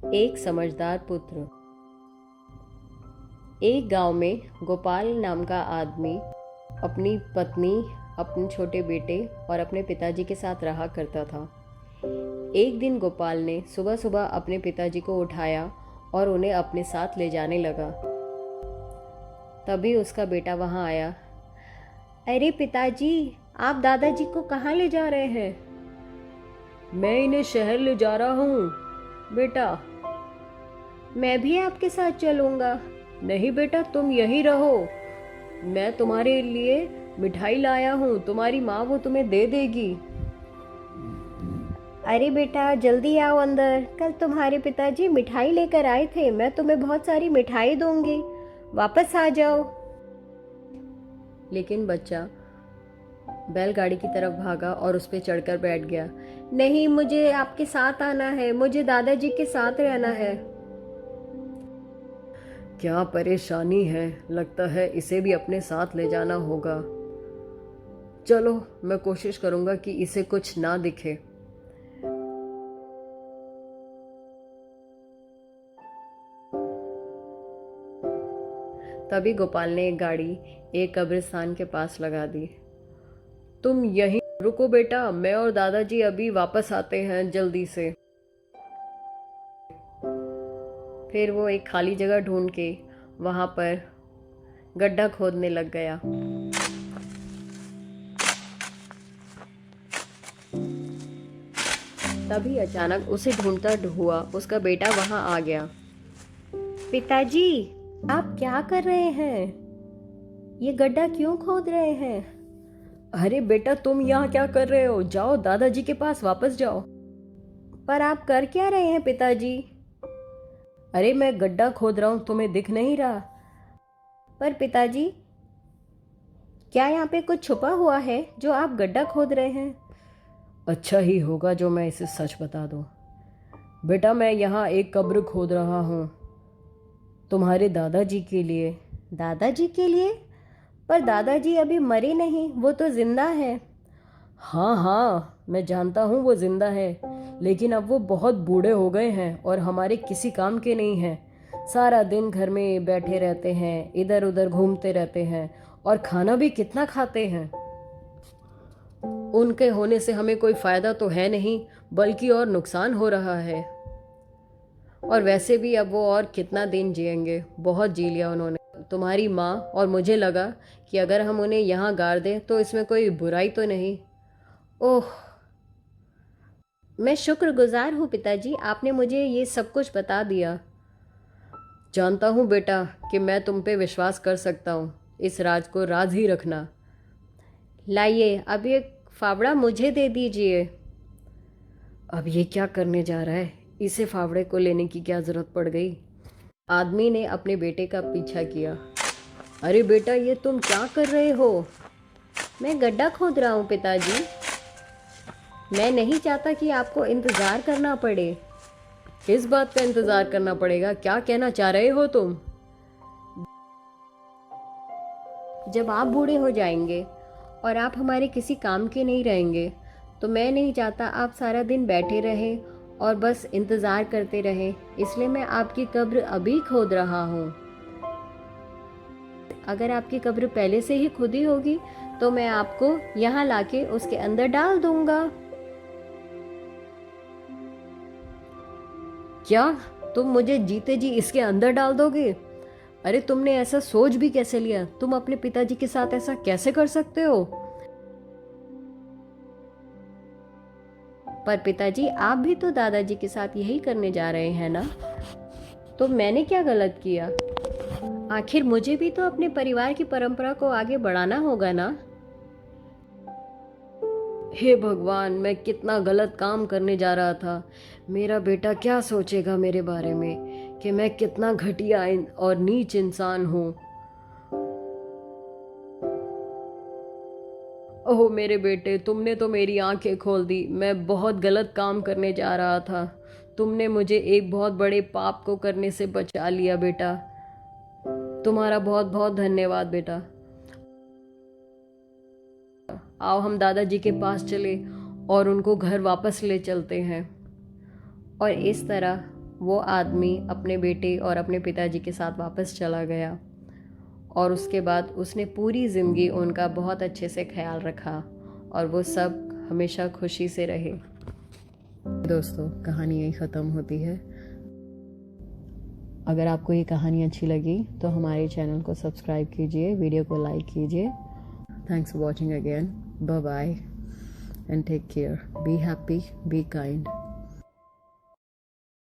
एक समझदार पुत्र। एक गांव में गोपाल नाम का आदमी अपनी पत्नी, अपने छोटे बेटे और अपने पिताजी के साथ रहा करता था। एक दिन गोपाल ने सुबह सुबह अपने पिताजी को उठाया और उन्हें अपने साथ ले जाने लगा। तभी उसका बेटा वहां आया। अरे पिताजी, आप दादाजी को कहाँ ले जा रहे हैं? मैं इन्हें शहर ले जा रहा हूँ बेटा। मैं भी आपके साथ चलूंगा। नहीं बेटा, तुम यहीं रहो। मैं तुम्हारे लिए मिठाई लाया हूँ, तुम्हारी माँ वो तुम्हें दे देगी। अरे बेटा, जल्दी आओ अंदर। कल तुम्हारे पिताजी मिठाई लेकर आए थे, मैं तुम्हें बहुत सारी मिठाई दूंगी। वापस आ जाओ। लेकिन बच्चा बैलगाड़ी की तरफ भागा और उस पर चढ़कर बैठ गया। नहीं, मुझे आपके साथ आना है, मुझे दादाजी के साथ रहना है। क्या परेशानी है, लगता है इसे भी अपने साथ ले जाना होगा। चलो, मैं कोशिश करूंगा कि इसे कुछ ना दिखे। तभी गोपाल ने एक गाड़ी एक कब्रिस्तान के पास लगा दी। तुम यहीं रुको बेटा, मैं और दादाजी अभी वापस आते हैं जल्दी से। फिर वो एक खाली जगह ढूंढ के वहां पर गड्ढा खोदने लग गया। तभी अचानक उसे ढूंढता हुआ उसका बेटा वहां आ गया। पिताजी, आप क्या कर रहे हैं? ये गड्ढा क्यों खोद रहे हैं? अरे बेटा, तुम यहाँ क्या कर रहे हो? जाओ दादाजी के पास वापस जाओ। पर आप कर क्या रहे हैं पिताजी? अरे मैं गड्ढा खोद रहा हूँ, तुम्हें दिख नहीं रहा? पर पिताजी, क्या यहाँ पे कुछ छुपा हुआ है जो आप गड्ढा खोद रहे हैं? अच्छा ही होगा जो मैं इसे सच बता दूं। बेटा, मैं यहाँ एक कब्र खोद रहा हूँ तुम्हारे दादाजी के लिए। दादाजी के लिए? पर दादाजी अभी मरे नहीं, वो तो जिंदा है। हाँ हाँ, मैं जानता हूँ वो जिंदा है, लेकिन अब वो बहुत बूढ़े हो गए हैं और हमारे किसी काम के नहीं हैं। सारा दिन घर में बैठे रहते हैं, इधर उधर घूमते रहते हैं और खाना भी कितना खाते हैं। उनके होने से हमें कोई फायदा तो है नहीं, बल्कि और नुकसान हो रहा है। और वैसे भी अब वो और कितना दिन जिएंगे, बहुत जी लिया उन्होंने। तुम्हारी माँ और मुझे लगा कि अगर हम उन्हें यहाँ गाड़ दें तो इसमें कोई बुराई तो नहीं। ओह, मैं शुक्रगुजार हूँ पिताजी, आपने मुझे ये सब कुछ बता दिया। जानता हूँ बेटा कि मैं तुम पे विश्वास कर सकता हूँ। इस राज को राज ही रखना। लाइए, अब ये फावड़ा मुझे दे दीजिए। अब ये क्या करने जा रहा है? इसे फावड़े को लेने की क्या जरूरत पड़ गई? आदमी ने अपने बेटे का पीछा किया। अरे बेटा, ये तुम क्या कर रहे हो? मैं गड्ढा खोद रहा हूँ पिताजी। मैं नहीं चाहता कि आपको इंतज़ार करना पड़े। किस बात का इंतज़ार करना पड़ेगा? क्या कहना चाह रहे हो तुम? जब आप बूढ़े हो जाएंगे और आप हमारे किसी काम के नहीं रहेंगे, तो मैं नहीं चाहता आप सारा दिन बैठे रहें और बस इंतज़ार करते रहें। इसलिए मैं आपकी कब्र अभी खोद रहा हूँ। अगर आपकी कब्र पहले से ही खुदी होगी तो मैं आपको यहाँ लाके उसके अंदर डाल दूंगा। क्या तुम मुझे जीते जी इसके अंदर डाल दोगे? अरे तुमने ऐसा सोच भी कैसे लिया? तुम अपने पिताजी के साथ ऐसा कैसे कर सकते हो? पर पिताजी, आप भी तो दादाजी के साथ यही करने जा रहे हैं ना? तो मैंने क्या गलत किया? आखिर मुझे भी तो अपने परिवार की परंपरा को आगे बढ़ाना होगा ना। हे भगवान, मैं कितना गलत काम करने जा रहा था। मेरा बेटा क्या सोचेगा मेरे बारे में कि मैं कितना घटिया और नीच इंसान हूँ। ओह मेरे बेटे, तुमने तो मेरी आंखें खोल दी। मैं बहुत गलत काम करने जा रहा था। तुमने मुझे एक बहुत बड़े पाप को करने से बचा लिया बेटा। तुम्हारा बहुत बहुत धन्यवाद बेटा। आओ हम दादाजी के पास चले और उनको घर वापस ले चलते हैं। और इस तरह वो आदमी अपने बेटे और अपने पिताजी के साथ वापस चला गया और उसके बाद उसने पूरी ज़िंदगी उनका बहुत अच्छे से ख्याल रखा और वो सब हमेशा खुशी से रहे। दोस्तों, कहानी यही ख़त्म होती है। अगर आपको ये कहानी अच्छी लगी तो हमारे चैनल को सब्सक्राइब कीजिए, वीडियो को लाइक कीजिए। Thanks for watching again. Bye bye and take care. Be happy, be kind.